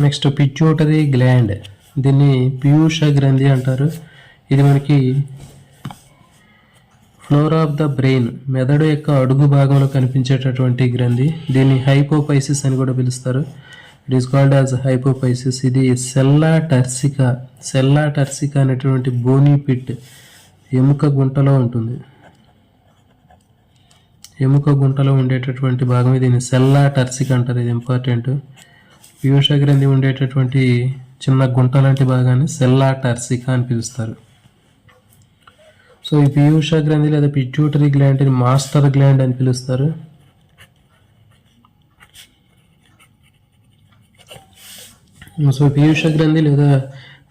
Next pituitary gland, దీన్ని పీయూష గ్రంథి అంటారు. ఇది మనకి ఫ్లోర్ ఆఫ్ ద బ్రెయిన్, మెదడు యొక్క అడుగు భాగంలో కనిపించేటటువంటి గ్రంథి. దీన్ని హైపోపైసిస్ అని కూడా పిలుస్తారు. It is called as hypophysis. ఇది సెల్లా టర్సికా అనేటువంటి బోనీ పిట్, ఎముక గుంటలో ఉంటుంది. ఎముక గుంటలో ఉండేటటువంటి భాగం దీన్ని సెల్లా టర్సికా అంటారు. ఇది ఇంపార్టెంట్. పీయూష గ్రంథి ఉండేటటువంటి చిన్న గుంట లాంటి భాగాన్ని సెల్లా టర్సికా అని పిలుస్తారు. సో ఈ పీయూష గ్రంథి లేదా పిట్యూటరీ గ్లాండ్ మాస్టర్ గ్లాండ్ అని పిలుస్తారు. సో పీయూష గ్రంథి లేదా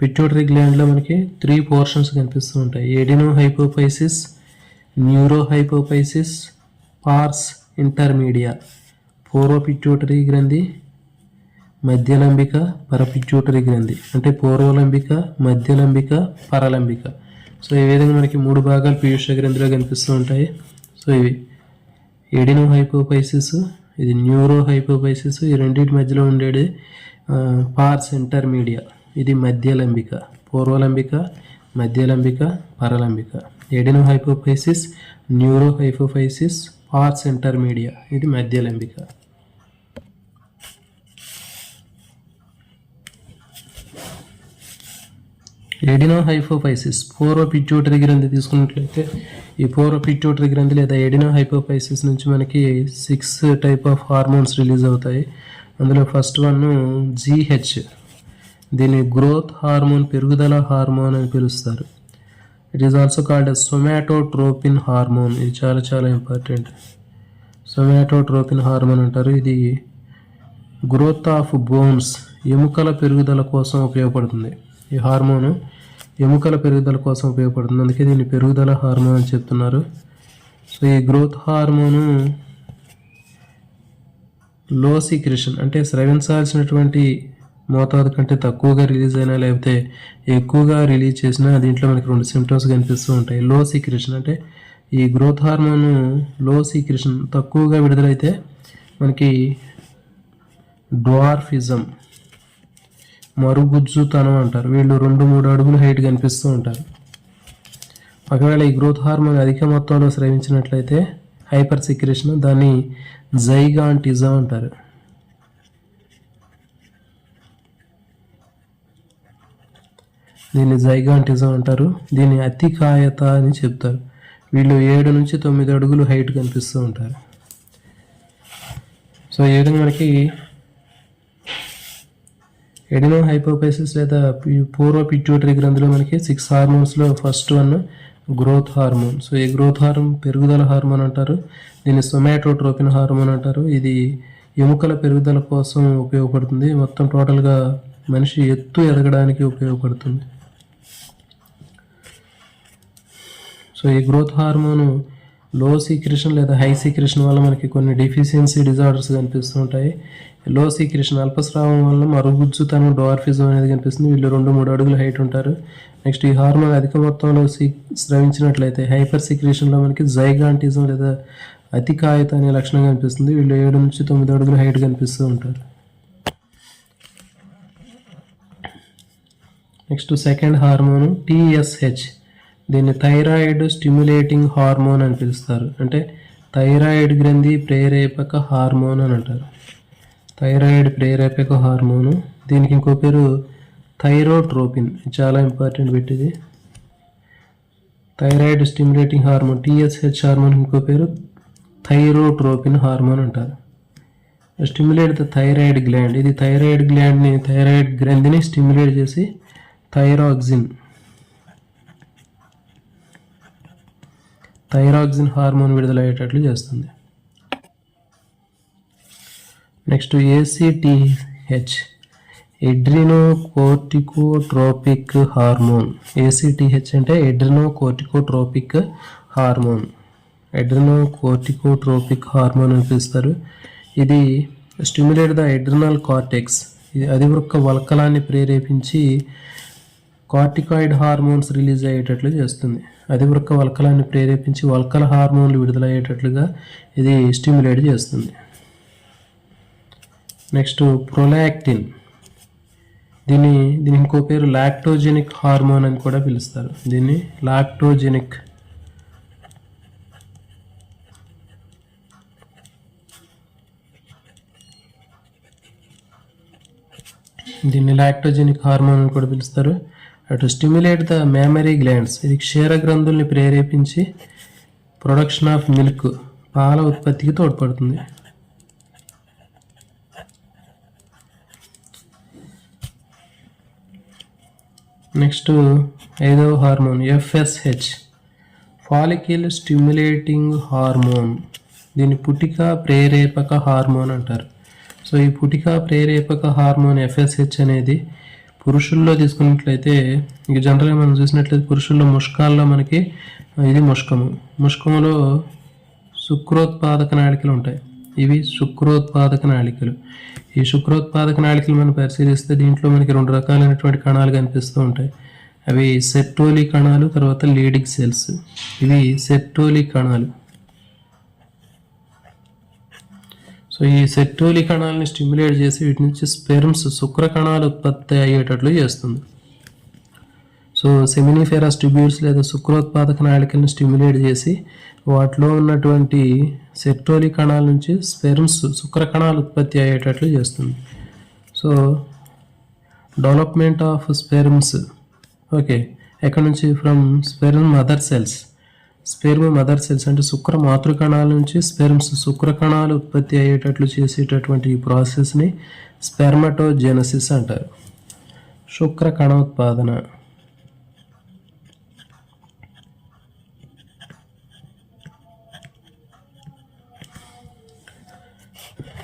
పిట్యూటరీ గ్లాండ్లో మనకి 3 పోర్షన్స్ కనిపిస్తూ ఉంటాయి. Adeno hypophysis, neuro hypophysis, pars intermedia. పూర్వ పిట్యూటరీ గ్రంథి, మధ్యలంబిక, పరపిట్యూటరీ గ్రంథి. అంటే పూర్వలంబిక, మధ్యలంబిక, పరలంబిక. సో ఈ విధంగా మనకి 3 భాగాలు పీయూష గ్రంథిలో కనిపిస్తూ ఉంటాయి. సో ఇవి ఎడినో హైపోఫైసిస్, ఇది న్యూరో హైపోఫైసిస్, ఈ రెండింటి మధ్యలో ఉండేది పార్స్ ఇంటర్మీడియా. ఇది మధ్యలంబిక. పూర్వలంబిక, మధ్యలంబిక, పరలంబిక. Adeno hypophysis, neuro hypophysis, pars intermedia, ఇది మధ్యలంబిక. ఎడినో హైపోఫైసిస్ పూర్వ పిట్యూటరీ గ్రంథి తీసుకున్నట్లయితే, ఈ పూర్వ పిట్యూటరీ గ్రంథి లేదా ఎడినో హైపోఫైసిస్ నుంచి మనకి 6 టైప్ ఆఫ్ హార్మోన్స్ రిలీజ్ అవుతాయి. అందులో ఫస్ట్ వన్ GH, దీన్ని గ్రోత్ హార్మోన్, పెరుగుదల హార్మోన్ అని పిలుస్తారు. It is also called somatotropin hormone. ఇది చాలా చాలా ఇంపార్టెంట్. సొమాటోట్రోపిన్ హార్మోన్ అంటారు. ఇది గ్రోత్ ఆఫ్ బోన్స్, ఎముకల పెరుగుదల కోసం ఉపయోగపడుతుంది. ఈ హార్మోను ఎముకల పెరుగుదల కోసం ఉపయోగపడుతుంది, అందుకే దీన్ని పెరుగుదల హార్మోన్ అని చెప్తున్నారు. సో ఈ గ్రోత్ హార్మోను లో సీక్రెషన్, అంటే స్రవించాల్సినటువంటి మోతాదు కంటే తక్కువగా రిలీజ్ అయినా లేకపోతే ఎక్కువగా రిలీజ్ చేసినా దీంట్లో మనకి 2 సిమ్టమ్స్ కనిపిస్తూ ఉంటాయి. లో సీక్రెషన్ అంటే ఈ గ్రోత్ హార్మోన్ లో సీక్రెషన్ తక్కువగా విడుదలైతే మనకి డ్వార్ఫిజం, మరుగుజ్జుతనం అంటారు. వీళ్ళు 2-3 అడుగుల హైట్ కనిపిస్తూ ఉంటారు. ఒకవేళ ఈ గ్రోత్ హార్మోన్ అధిక మొత్తంలో స్రవించినట్లయితే హైపర్ సీక్రెషన్, దాన్ని జైగాంటిజం అంటారు. దీన్ని జైగాంటిజం అంటారు. దీన్ని అతికాయత అని చెప్తారు. వీళ్ళు 7 నుంచి 9 అడుగులు హైట్ కనిపిస్తూ ఉంటారు. సో ఈ విధంగా మనకి ఎడినో హైపోఫైసిస్ లేదా పూర్వ పిట్యూటరీ గ్రంథిలో మనకి 6 హార్మోన్స్లో first one growth hormone. So ఈ గ్రోత్ హార్మోన్ పెరుగుదల హార్మోన్ అంటారు. దీన్ని సొమాటోట్రోపిన్ హార్మోన్ అంటారు. ఇది ఎముకల పెరుగుదల కోసం ఉపయోగపడుతుంది. మొత్తం టోటల్గా మనిషి ఎత్తు ఎదగడానికి ఉపయోగపడుతుంది. సో ఈ గ్రోత్ హార్మోను లో సీక్రెషన్ లేదా హై సీక్రెషన్ వల్ల మనకి కొన్ని డెఫిషియన్సీ డిజార్డర్స్ కనిపిస్తూ ఉంటాయి. లో సీక్రెషన్ అల్పస్రావం వల్ల మరుగుజ్జుతనం, డ్వార్ఫిజం అనేది కనిపిస్తుంది. వీళ్ళు 2-3 అడుగుల హైట్ ఉంటారు. నెక్స్ట్ ఈ హార్మోన్ అధిక మొత్తంలో స్రవించినట్లయితే హైపర్ సీక్రెషన్లో మనకి జైగాంటిజం లేదా అతికాయత అనే లక్షణం కనిపిస్తుంది. వీళ్ళు 7 నుంచి 9 అడుగుల హైట్ కనిపిస్తూ ఉంటారు. నెక్స్ట్ సెకండ్ హార్మోన్ TSH, దీన్ని థైరాయిడ్ స్టిమ్యులేటింగ్ హార్మోన్ అని పిలుస్తారు. అంటే థైరాయిడ్ గ్రంథి ప్రేరేపక హార్మోన్ అని అంటారు. థైరాయిడ్ ప్రేరేపక హార్మోను. దీనికి ఇంకో పేరు థైరోట్రోపిన్. చాలా ఇంపార్టెంట్ పెట్టింది. Thyroid stimulating hormone TSH hormone ఇంకో పేరు థైరోట్రోపిన్ హార్మోన్ అంటారు. స్టిమ్యులేట్ ద థైరాయిడ్ గ్లాండ్, ఇది థైరాయిడ్ గ్లాండ్ని, థైరాయిడ్ గ్రంథిని స్టిమ్యులేట్ చేసి థైరాక్సిన్ హార్మోన్ విడుదలయ్యేటట్లు చేస్తుంది. Next ACTH, adrenocorticotropic hormone. ACTH అంటే ఎడ్రినోకోర్టికోట్రోపిక్ హార్మోన్. ఎడ్రినోకోర్టికోట్రోపిక్ హార్మోన్ అని పిలుస్తారు. ఇది స్టిమ్యులేట్ ద ఎడ్రినల్ కార్టెక్స్, ఇది అధివృక్క వల్కలాన్ని ప్రేరేపించి కార్టికాయిడ్ హార్మోన్స్ రిలీజ్ అయ్యేటట్లు చేస్తుంది. అధివృక్క వల్కలాన్ని ప్రేరేపించి వల్కల హార్మోన్లు విడుదలయ్యేటట్లుగా ఇది స్టిమ్యులేట్ చేస్తుంది. Next prolactin. దీన్ని ఇంకో పేరు లాక్టోజెనిక్ హార్మోన్ అని కూడా పిలుస్తారు. దీన్ని లాక్టోజెనిక్ హార్మోన్ అని కూడా పిలుస్తారు. అటు స్టిమ్యులేట్ ద మ్యామరీ గ్లాండ్స్, ఇది క్షీర గ్రంథుల్ని ప్రేరేపించి ప్రొడక్షన్ ఆఫ్ మిల్క్, పాల ఉత్పత్తికి తోడ్పడుతుంది. నెక్స్ట్ 5వ hormone FSH, follicle stimulating hormone. దీన్ని పుటిక ప్రేరేపక హార్మోన్ అంటారు. సో ఈ పుటిక ప్రేరేపక హార్మోన్ FSH అనేది పురుషుల్లో తీసుకున్నట్లయితే, ఇక జనరల్గా మనం చూసినట్లయితే పురుషుల్లో ముష్కాల్లో మనకి ఇది ముష్కములో శుక్రోత్పాదక నాళికలు ఉంటాయి. ఇవి శుక్రోత్పాదక నాళికలు. ఈ శుక్రోత్పాదక నాళికలు మనం పరిశీలిస్తే దీంట్లో మనకి 2 రకాలైనటువంటి కణాలు కనిపిస్తూ ఉంటాయి. అవి సెర్టోలి కణాలు, తర్వాత లీడింగ్ సెల్స్. ఇవి సెర్టోలి కణాలు. సో ఈ సెర్టోలి కణాలని స్టిమ్యులేట్ చేసి వీటి నుంచి స్పెర్మ్స్, శుక్ర కణాలు ఉత్పత్తి అయ్యేటట్లు చేస్తుంది. సో సెమినిఫెరస్ ట్యూబ్యూల్స్ లేదా శుక్రోత్పాదక నాళికలను స్టిమ్యులేట్ చేసి వాటిలో ఉన్నటువంటి సెర్టోలి కణాల నుంచి స్పెర్మ్స్, శుక్ర కణాలు ఉత్పత్తి అయ్యేటట్లు చేస్తుంది. So development of sperms, okay, ఎక్కడ నుంచి ఫ్రమ్ స్పెర్మ్ మదర్ సెల్స్ అంటే శుక్ర మాతృకణాల నుంచి స్పెర్మ్స్, శుక్ర కణాలు ఉత్పత్తి అయ్యేటట్లు చేసేటటువంటి ఈ ప్రాసెస్ని స్పెర్మటోజెనసిస్ అంటారు. శుక్ర కణోత్పాదన.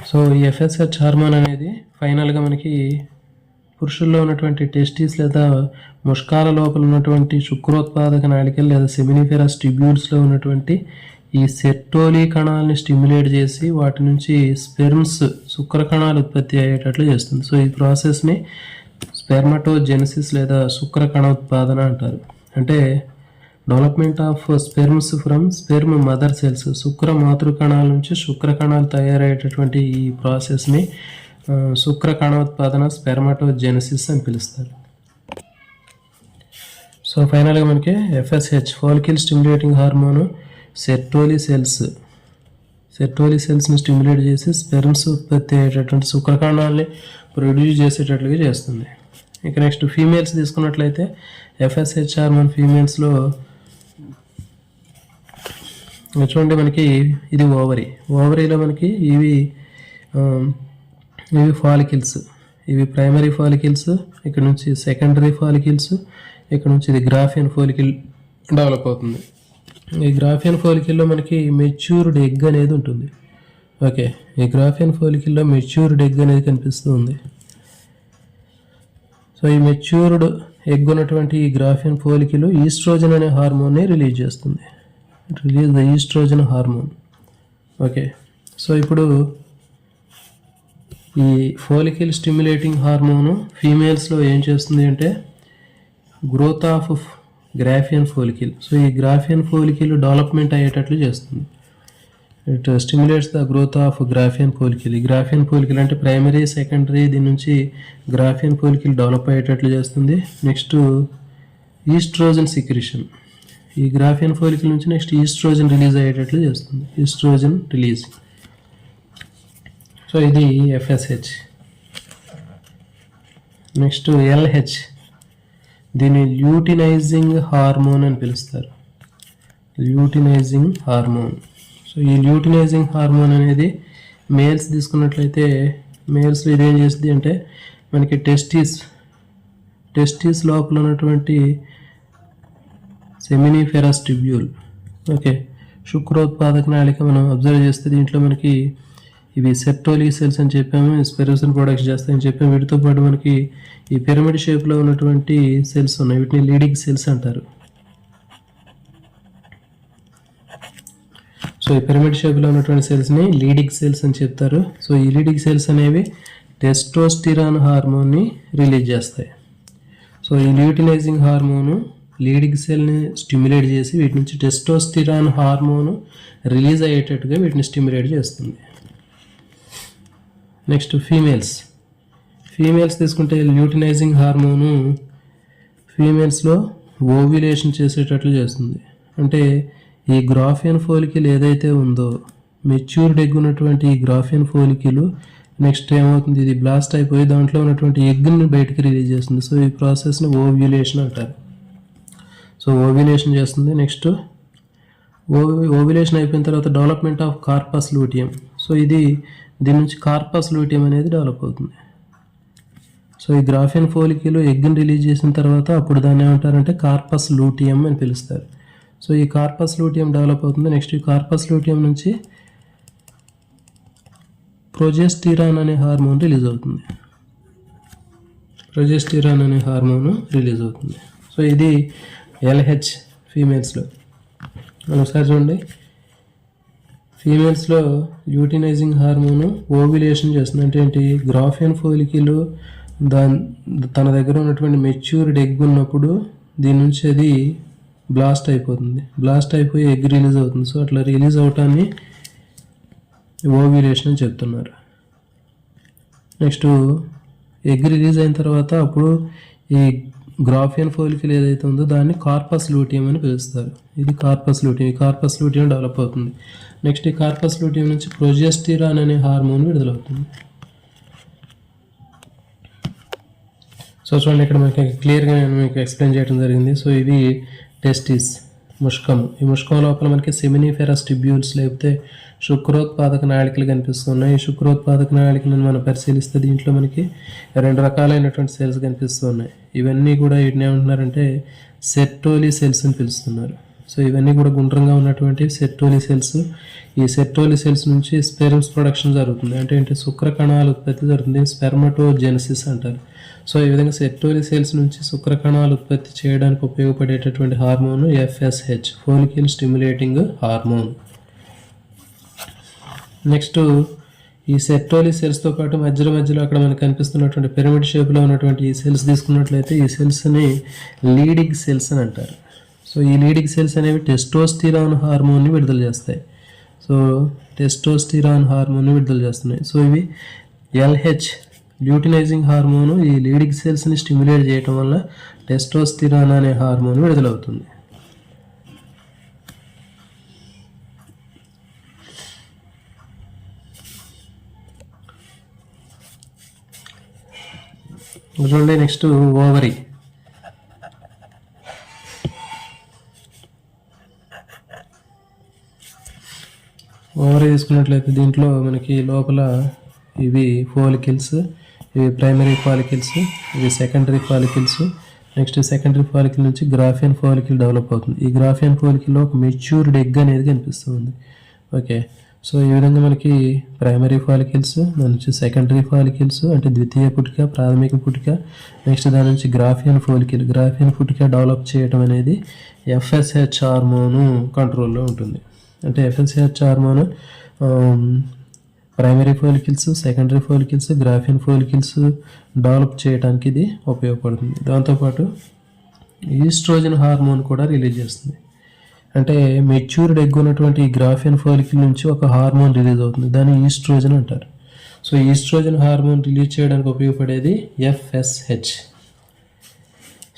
సో ఈ FSH హార్మోన్ అనేది ఫైనల్గా మనకి పురుషుల్లో ఉన్నటువంటి టెస్టిస్ లేదా ముష్కాల లోపల ఉన్నటువంటి శుక్రోత్పాదక నాళికలు లేదా సెమినిఫెరస్ ట్యూబ్యూల్స్లో ఉన్నటువంటి ఈ సెర్టోలి కణాలని స్టిమ్యులేట్ చేసి వాటి నుంచి స్పెర్మ్స్, శుక్ర కణాలు ఉత్పత్తి అయ్యేటట్లు చేస్తుంది. సో ఈ ప్రాసెస్ని స్పెర్మటోజెనసిస్ లేదా శుక్ర కణోత్పాదన అంటారు. అంటే development of sperms from sperm mother cells, శుక్ర మాతృకణాల నుంచి శుక్ర కణాలు తయారయ్యేటటువంటి ఈ ప్రాసెస్ని శుక్ర కణోత్పాదన, స్పెర్మటోజెనసిస్ అని పిలుస్తారు. సో ఫైనల్గా మనకి FSH, follicle stimulating hormone sertoli సెల్స్ని స్టిమ్యులేట్ చేసి స్పెర్మ్స్ ఉత్పత్తి అయ్యేటటువంటి శుక్ర కణాలని ప్రొడ్యూస్ చేసేటట్లుగా చేస్తుంది. ఇక నెక్స్ట్ ఫీమేల్స్ తీసుకున్నట్లయితే FSH హార్మోన్ ఫీమేల్స్లో చూడండి, మనకి ఇది ఓవరీలో మనకి ఇవి ఫాలికిల్స్, ఇవి ప్రైమరీ ఫాలికిల్స్, ఇక్కడ నుంచి సెకండరీ ఫాలికిల్స్, ఇక్కడ నుంచి ఇది గ్రాఫియన్ ఫాలికిల్ డెవలప్ అవుతుంది. ఈ గ్రాఫియన్ ఫాలికిల్లో మనకి మెచ్యూర్డ్ ఎగ్ అనేది ఉంటుంది. ఓకే, ఈ గ్రాఫియన్ ఫాలికిల్లో మెచ్యూర్డ్ ఎగ్ అనేది కనిపిస్తుంది. సో ఈ మెచ్యూర్డ్ ఎగ్ ఉన్నటువంటి ఈ గ్రాఫియన్ ఫాలికిల్ ఈస్ట్రోజన్ అనే హార్మోన్ని రిలీజ్ చేస్తుంది. Release the oestrogen hormone. Okay, so ఇప్పుడు ఈ ఫాలికిల్ స్టిమ్యులేటింగ్ హార్మోను ఫీమేల్స్లో ఏం చేస్తుంది అంటే growth of Graafian follicle. So ఈ గ్రాఫియన్ ఫాలికిల్ డెవలప్మెంట్ అయ్యేటట్లు చేస్తుంది. It stimulates the growth of Graafian follicle. ఈ గ్రాఫియన్ ఫాలికిల్ అంటే ప్రైమరీ, సెకండరీ, దీని నుంచి గ్రాఫియన్ ఫాలికిల్ డెవలప్ అయ్యేటట్లు చేస్తుంది. Next oestrogen secretion. ఈ గ్రాఫియన్ ఫాలికిల్ నుంచి నెక్స్ట్ ఈస్ట్రోజన్ రిలీజ్ అయ్యేటట్లు చేస్తుంది. Oestrogen release. సో ఇది FSH. నెక్స్ట్ LH, దీన్ని ల్యూటినైజింగ్ హార్మోన్ అని పిలుస్తారు. Luteinising hormone. సో ఈ ల్యూటినైజింగ్ హార్మోన్ అనేది మేల్స్ తీసుకున్నట్లయితే మేల్స్లో ఇదేం చేస్తుంది అంటే మనకి టెస్టిస్ లోపల ఉన్నటువంటి సెమినిఫెరస్ ట్యూబ్యూల్, ఓకే, శుక్రోత్పాదక నాళిక మనం అబ్జర్వ్ చేస్తే దీంట్లో మనకి ఇవి సెర్టోలి సెల్స్ అని చెప్పాము, స్పెర్మ్స్ని ప్రొడక్ట్ చేస్తాయని చెప్పాము. వీటితో పాటు మనకి ఈ పిరమిడ్ షేప్లో ఉన్నటువంటి సెల్స్ ఉన్నాయి, వీటిని లీడింగ్ సెల్స్ అంటారు. సో ఈ పిరమిడ్ షేప్లో ఉన్నటువంటి సెల్స్ని లీడింగ్ సెల్స్ అని చెప్తారు. సో ఈ లీడింగ్ సెల్స్ అనేవి టెస్టోస్టిరాన్ హార్మోన్ని రిలీజ్ చేస్తాయి. సో ఈ ల్యూటినైజింగ్ హార్మోను లీడింగ్ సెల్ని స్టిమ్యులేట్ చేసి వీటి నుంచి టెస్టోస్టిరాన్ హార్మోను రిలీజ్ అయ్యేటట్టుగా వీటిని స్టిమ్యులేట్ చేస్తుంది. నెక్స్ట్ ఫీమేల్స్ తీసుకుంటే ల్యూటినైజింగ్ హార్మోను ఫీమేల్స్లో ఓవ్యులేషన్ చేసేటట్లు చేస్తుంది. అంటే ఈ గ్రాఫియన్ ఫోలికిల్ ఏదైతే ఉందో మెచ్యూర్డ్ ఎగ్ ఉన్నటువంటి ఈ గ్రాఫియన్ ఫోలికిల్ నెక్స్ట్ ఏమవుతుంది, ఇది బ్లాస్ట్ అయిపోయి దాంట్లో ఉన్నటువంటి ఎగ్ని బయటకు రిలీజ్ చేస్తుంది. సో ఈ ప్రాసెస్ని ఓవ్యులేషన్ అంటారు. సో ఓవ్యులేషన్ చేస్తుంది. నెక్స్ట్ ఓవ్యులేషన్ అయిపోయిన తర్వాత development of corpus luteum. So దీని నుంచి కార్పస్ లూటియం అనేది డెవలప్ అవుతుంది. సో ఈ గ్రాఫియన్ ఫోలికిల్ ఎగ్ని రిలీజ్ చేసిన తర్వాత అప్పుడు దాన్ని ఏమంటారంటే కార్పస్ లూటియం అని పిలుస్తారు. సో ఈ కార్పస్ లూటియం డెవలప్ అవుతుంది. నెక్స్ట్ ఈ కార్పస్ లూటియం నుంచి ప్రొజెస్టిరాన్ అనే హార్మోన్ రిలీజ్ అవుతుంది. సో ఇది LH ఫీమేల్స్లో. ఒకసారి చూడండి, ఫీమేల్స్లో ల్యూటినైజింగ్ హార్మోను ఓవ్యులేషన్ చేస్తుంది. అంటే ఏంటి, గ్రాఫియన్ ఫోలికిల్ తన దగ్గర ఉన్నటువంటి మెచ్యూర్డ్ ఎగ్ ఉన్నప్పుడు దీని నుంచి అది బ్లాస్ట్ అయిపోతుంది. బ్లాస్ట్ అయిపోయి ఎగ్ రిలీజ్ అవుతుంది. సో అట్లా రిలీజ్ అవటాన్ని ఓవ్యులేషన్ అని చెప్తున్నారు. నెక్స్ట్ ఎగ్ రిలీజ్ అయిన తర్వాత అప్పుడు ఈ గ్రాఫియన్ ఫోలికిల్ ఏదైతే ఉందో దాన్ని కార్పస్ లూటియం అని పిలుస్తారు. ఇది కార్పస్ లూటియం. ఈ కార్పస్ లూటియం డెవలప్ అవుతుంది. నెక్స్ట్ ఈ కార్పస్ లూటియం నుంచి ప్రొజెస్టిరాన్ అనే హార్మోన్ విడుదలవుతుంది. సో చూడండి, ఇక్కడ మనకి క్లియర్గా నేను మీకు ఎక్స్ప్లెయిన్ చేయడం జరిగింది. సో ఇవి టెస్టిస్, ముష్కం. ఈ ముష్కం లోపల మనకి సెమినిఫెరస్ ట్యూబ్యూల్స్ లేకపోతే శుక్రోత్పాదక నాళికలు కనిపిస్తున్నాయి. ఈ శుక్రోత్పాదక నాళికలను మనం పరిశీలిస్తే దీంట్లో మనకి 2 రకాలైనటువంటి సెల్స్ కనిపిస్తున్నాయి. ఇవన్నీ కూడా వీటిని ఏమంటున్నారంటే సెర్టోలీ సెల్స్ అని పిలుస్తున్నారు. సో ఇవన్నీ కూడా గుండ్రంగా ఉన్నటువంటి సెర్టోలీ సెల్స్. ఈ సెర్టోలీ సెల్స్ నుంచి స్పెర్మ్స్ ప్రొడక్షన్ జరుగుతుంది. అంటే ఏంటి, శుక్ర కణాల ఉత్పత్తి జరుగుతుంది. స్పెర్మటోజెనసిస్ అంటారు. సో ఈ విధంగా సెర్టోలీ సెల్స్ నుంచి శుక్ర కణాలు ఉత్పత్తి చేయడానికి ఉపయోగపడేటటువంటి hormone FSH, follicle stimulating hormone. Next ఈ సెర్టోలీ సెల్స్తో పాటు మధ్యలో అక్కడ మనకు కనిపిస్తున్నటువంటి పిరమిడ్ షేప్లో ఉన్నటువంటి ఈ సెల్స్ తీసుకున్నట్లయితే ఈ సెల్స్ని లీడింగ్ సెల్స్ అని అంటారు. సో ఈ లీడింగ్ సెల్స్ అనేవి టెస్టోస్టిరాన్ హార్మోన్ని విడుదల చేస్తాయి. సో టెస్టోస్టిరాన్ హార్మోన్ని విడుదల చేస్తున్నాయి. సో ఇవి LH ల్యూటినైజింగ్ హార్మోను ఈ లీడింగ్ సెల్స్ని స్టిమ్యులేట్ చేయటం వల్ల టెస్టోస్టిరాన్ అనే హార్మోన్ విడుదలవుతుంది. చూడండి, నెక్స్ట్ ఓవరీ. ఓవరీ తీసుకున్నట్లయితే దీంట్లో మనకి లోపల ఇవి ఫోలికిల్స్, ఇవి ప్రైమరీ ఫాలికిల్స్, ఇవి secondary follicles. Next secondary follicle నుంచి గ్రాఫియన్ ఫాలికిల్ డెవలప్ అవుతుంది. ఈ గ్రాఫియన్ ఫాలికిల్లో ఒక మెచ్యూర్డ్ ఎగ్ అనేది కనిపిస్తుంది. ఓకే, సో ఈ విధంగా మనకి ప్రైమరీ ఫాలికిల్స్, దాని నుంచి సెకండరీ ఫాలికిల్స్ అంటే ద్వితీయ పుటిక, ప్రాథమిక పుటిక, నెక్స్ట్ దాని నుంచి గ్రాఫియన్ పుటిక డెవలప్ చేయడం అనేది FSH హార్మోను కంట్రోల్లో ఉంటుంది. అంటే FSH hormone primary follicles, secondary follicles, Graafian follicles develop చేయడానికి ఇది ఉపయోగపడుతుంది. దాంతోపాటు ఈస్ట్రోజన్ హార్మోన్ కూడా రిలీజ్ చేస్తుంది. అంటే మెచ్యూర్డ్ ఎగ్ ఉన్నటువంటి ఈ గ్రాఫియన్ ఫోలికిల్ నుంచి ఒక హార్మోన్ రిలీజ్ అవుతుంది. దాన్ని ఈస్ట్రోజన్ అంటారు. సో ఈస్ట్రోజన్ హార్మోన్ రిలీజ్ చేయడానికి ఉపయోగపడేది FSH.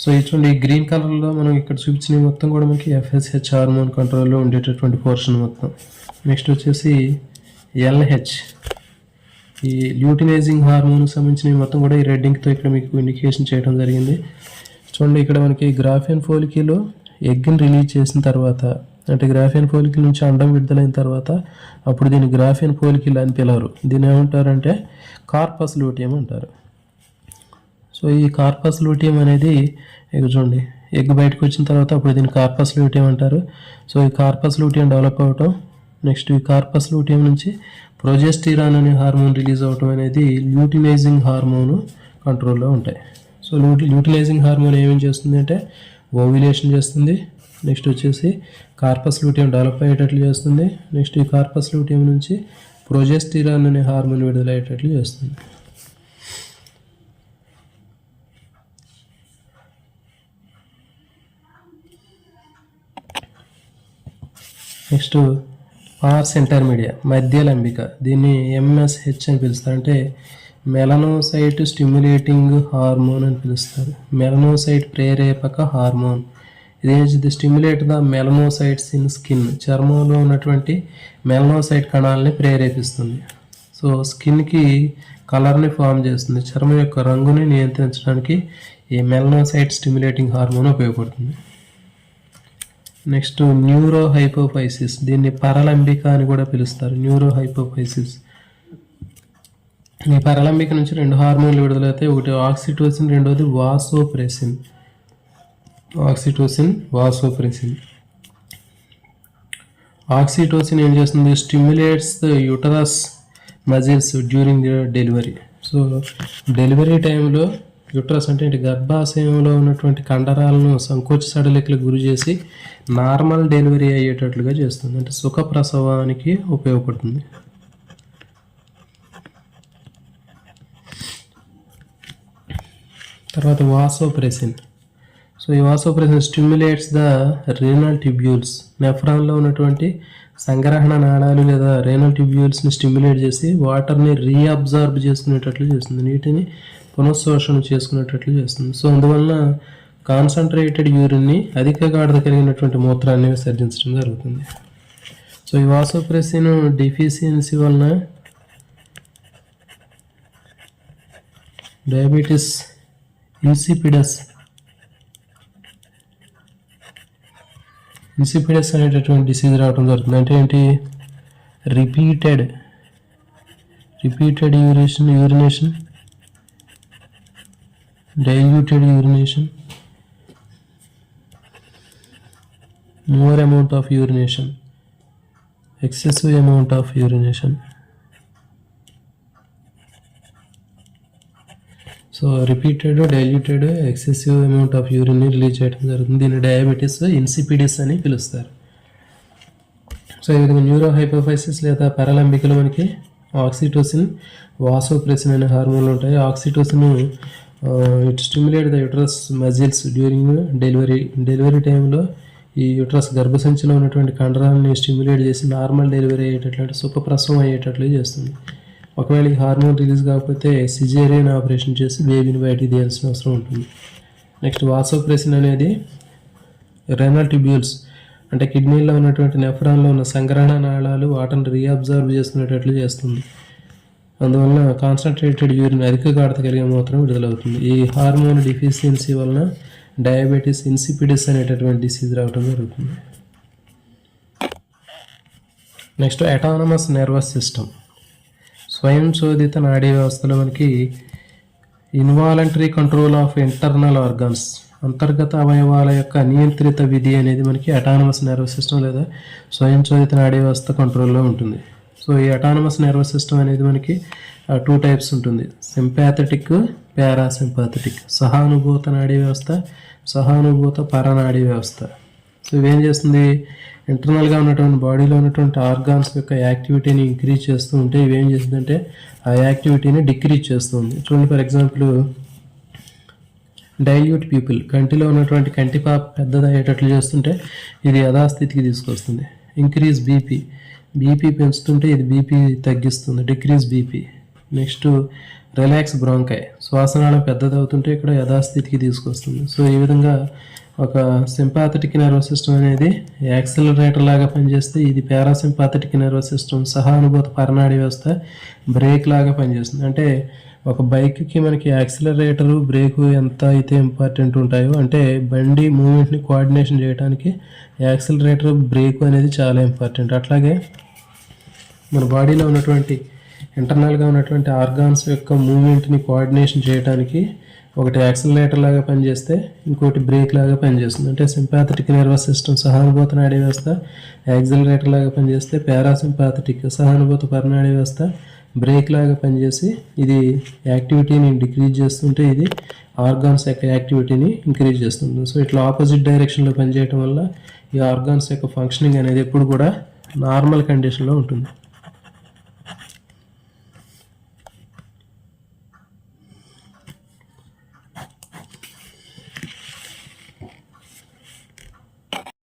సో ఇటువంటి గ్రీన్ కలర్లో మనం ఇక్కడ చూపించిన మొత్తం కూడా మనకి FSH హార్మోన్ కంట్రోల్లో ఉండేటటువంటి పోర్షన్ మొత్తం. నెక్స్ట్ వచ్చేసి LH, ఈ ల్యూటినైజింగ్ హార్మోన్ సంబంధించిన మొత్తం కూడా ఈ రెడ్డింగ్తో ఇక్కడ మీకు ఇండికేషన్ చేయడం జరిగింది. చూడండి, ఇక్కడ మనకి గ్రాఫియన్ ఫోలికిల్ ఎగ్ని రిలీజ్ చేసిన తర్వాత, అంటే గ్రాఫియన్ ఫోలికిల్ నుంచి అండం విడుదలైన తర్వాత అప్పుడు దీన్ని గ్రాఫియన్ ఫోలికిల్ అని పిలవరు. దీన్ని ఏమంటారంటే కార్పస్ లూటియం అంటారు. సో ఈ కార్పస్ లూటియం అనేది చూడండి, ఎగ్ బయటకు వచ్చిన తర్వాత అప్పుడు దీన్ని కార్పస్ లూటియం అంటారు. సో ఈ కార్పస్ లూటియం డెవలప్ అవటం, నెక్స్ట్ ఈ కార్పస్ లూటియం నుంచి ప్రొజెస్టిరాన్ అనే హార్మోన్ రిలీజ్ అవటం అనేది ల్యూటినైజింగ్ హార్మోను కంట్రోల్లో ఉంటాయి. సో ల్యూటినైజింగ్ హార్మోన్ ఏమేం చేస్తుంది అంటే ఓవ్యులేషన్ చేస్తుంది. నెక్స్ట్ వచ్చేసి కార్పస్ లూటియం డెవలప్ అయ్యేటట్లు చేస్తుంది. నెక్స్ట్ ఈ కార్పస్ లూటియం నుంచి ప్రొజెస్టిరాన్ అనే హార్మోన్ విడుదలయ్యేటట్లు చేస్తుంది. నెక్స్ట్ పార్స్ ఇంటర్మీడియా, మధ్య లంబిక, దీన్ని MSH అని పిలుస్తారు. అంటే మెలనోసైట్ స్టిమ్యులేటింగ్ హార్మోన్ అని పిలుస్తారు. మెలనోసైట్ ప్రేరేపక హార్మోన్. ఇదేంటి? Stimulate the melanocytes in skin. చర్మంలో ఉన్నటువంటి మెలనోసైట్ కణాలని ప్రేరేపిస్తుంది. సో స్కిన్కి కలర్ని ఫామ్ చేస్తుంది. చర్మం యొక్క రంగుని నియంత్రించడానికి ఈ మెలనోసైట్ స్టిమ్యులేటింగ్ హార్మోన్ ఉపయోగపడుతుంది. Next neurohypophysis. దీన్ని పరలంబిక అని కూడా పిలుస్తారు. న్యూరోహైపోఫైసిస్. ఈ పరలంబిక నుంచి 2 హార్మోన్లు విడుదలవుతాయి. ఒకటి ఆక్సిటోసిన్, రెండోది వాసోప్రెసిన్. ఆక్సిటోసిన్ ఏం చేస్తుంది? Stimulates the uterus muscles during the delivery. So delivery టైంలో యూటరస్ అంటే గర్భాశయంలో ఉన్నటువంటి కండరాలను సంకోచ సడలికలకు గురి చేసి నార్మల్ డెలివరీ అయ్యేటట్లుగా చేస్తుంది. అంటే సుఖ ప్రసవానికి ఉపయోగపడుతుంది. తర్వాత వాసోప్రెసిన్. సో ఈ vasopressin stimulates the renal tubules. నెఫ్రాన్లో ఉన్నటువంటి సంగ్రహణ నాళాలు లేదా రీనల్ ట్యూబ్యూల్స్ని స్టిమ్యులేట్ చేసి వాటర్ని రీఅబ్జార్బ్ చేసుకునేటట్లు చేస్తుంది. నీటిని పునఃశోషణ చేసుకునేటట్లు చేస్తుంది. సో అందువలన కాన్సన్ట్రేటెడ్ యూరిన్ని, అధిక గాఢత కలిగినటువంటి మూత్రాన్ని విసర్జించడం జరుగుతుంది. సో ఈ వాసోప్రెసిన్ డెఫిషియన్సీ వలన డయాబెటీస్ ఇన్సిపిడస్ అనేటటువంటి డిసీజ్ రావడం జరుగుతుంది. అంటే ఏంటి? Repeated urination, diluted urination, more amount of urination, excessive amount of urination. So repeated, diluted, excessive amount of యూరిన్ని రిలీజ్ చేయడం జరుగుతుంది. దీన్ని డయాబెటీస్ ఇన్సిపిడిస్ అని పిలుస్తారు. సో ఈ విధంగా న్యూరోహైపోఫైసిస్ లేదా పారాలంబికలో మనకి ఆక్సిటోసిన్, వాసోప్రెసిన్ అనే హార్మోన్లు ఉంటాయి. Oxytocin it stimulate the uterus muscles during delivery టైంలో ఈ యూటరస్ గర్భసంచిలో ఉన్నటువంటి కండరాలని స్టిమ్యులేట్ చేసి నార్మల్ డెలివరీ అయ్యేటట్లు, సుఖప్రసవం అయ్యేటట్లు చేస్తుంది. ఒకవేళ ఈ హార్మోన్ రిలీజ్ కాకపోతే సిజేరియన్ ఆపరేషన్ చేసి బేబీని బయటికి తీయాల్సిన అవసరం ఉంటుంది. నెక్స్ట్ వాసోప్రెసిన్ అనేది రెనల్ ట్యూబ్యూల్స్ అంటే కిడ్నీలో ఉన్నటువంటి నెఫ్రాన్లో ఉన్న సంగ్రహణ నాళాలు వాటర్ని రీఅబ్జర్వ్ చేసుకునేటట్లు చేస్తుంది. అందువలన కాన్సన్ట్రేటెడ్ యూరిన్, అధిక గాఢత కలిగిన మూత్రం విడుదలవుతుంది. ఈ హార్మోన్ డిఫిషియన్సీ వలన డయాబెటీస్ ఇన్సిపిడిస్ అనేటటువంటి డిసీజ్ రావడం జరుగుతుంది. Next autonomous nervous system. స్వయం శోధిత నాడీ వ్యవస్థలో మనకి involuntary control of internal organs, అంతర్గత అవయవాల యొక్క నియంత్రిత విధి అనేది మనకి అటానమస్ నర్వస్ సిస్టమ్ లేదా స్వయం శోధిత నాడీ వ్యవస్థ కంట్రోల్లో ఉంటుంది. సో ఈ అటానమస్ నర్వస్ సిస్టమ్ అనేది మనకి 2 టైప్స్ ఉంటుంది. Sympathetic, parasympathetic. సహానుభూత నాడీ వ్యవస్థ, సహానుభూత పరనాడీ వ్యవస్థ. సో ఇవేం చేస్తుంది? ఇంటర్నల్గా ఉన్నటువంటి బాడీలో ఉన్నటువంటి ఆర్గాన్స్ యొక్క యాక్టివిటీని ఇంక్రీజ్ చేస్తూ ఉంటే ఇవేం చేస్తుందంటే ఆ యాక్టివిటీని డిక్రీజ్ చేస్తుంది. చూడండి, ఫర్ ఎగ్జాంపుల్ డైల్యూట్ పీపుల్, కంటిలో ఉన్నటువంటి కంటిపాప పెద్దదయ్యేటట్లు చేస్తుంటే ఇది యథాస్థితికి తీసుకొస్తుంది. ఇంక్రీజ్ బీపీ పెంచుతుంటే ఇది బీపీ తగ్గిస్తుంది, decrease BP. Next relax bronchi, శ్వాసనాళం పెద్దదవుతుంటే ఇక్కడ యథాస్థితికి తీసుకొస్తుంది. సో ఈ విధంగా ఒక సింపాథెటిక్ నర్వస్ సిస్టమ్ అనేది యాక్సిలరేటర్ లాగా పనిచేస్తే ఇది పారాసింపాథెటిక్ నర్వస్ సిస్టమ్, సహానుభూత పరనాడీ వ్యవస్థ బ్రేక్ లాగా పనిచేస్తుంది. అంటే ఒక బైక్కి మనకి యాక్సిలరేటరు, బ్రేకు ఎంత అయితే ఇంపార్టెంట్ ఉంటాయో, అంటే బండి మూమెంట్ని కోఆర్డినేషన్ చేయడానికి యాక్సిలరేటర్, బ్రేకు అనేది చాలా ఇంపార్టెంట్. అట్లాగే మన బాడీలో ఉన్నటువంటి ఇంటర్నల్గా ఉన్నటువంటి ఆర్గాన్స్ యొక్క మూమెంట్ని కోఆర్డినేషన్ చేయడానికి ఒకటి యాక్సిలరేటర్ లాగా పనిచేస్తే ఇంకోటి బ్రేక్ లాగా పనిచేస్తుంది. అంటే సింపాథెటిక్ నర్వస్ సిస్టమ్ సహానుభూత నాడీ వ్యవస్థ యాక్సిలరేటర్ లాగా పనిచేస్తే పారాసింపాథెటిక్ సహానుభూత పరనాడీ వ్యవస్థ బ్రేక్ లాగా పనిచేసి ఇది యాక్టివిటీని డిక్రీజ్ చేస్తుంటే ఇది ఆర్గాన్స్ యొక్క యాక్టివిటీని ఇంక్రీజ్ చేస్తుంది. సో ఇట్లా ఆపోజిట్ డైరెక్షన్లో పనిచేయడం వల్ల ఈ ఆర్గాన్స్ యొక్క ఫంక్షనింగ్ అనేది ఎప్పుడు కూడా నార్మల్ కండిషన్లో ఉంటుంది.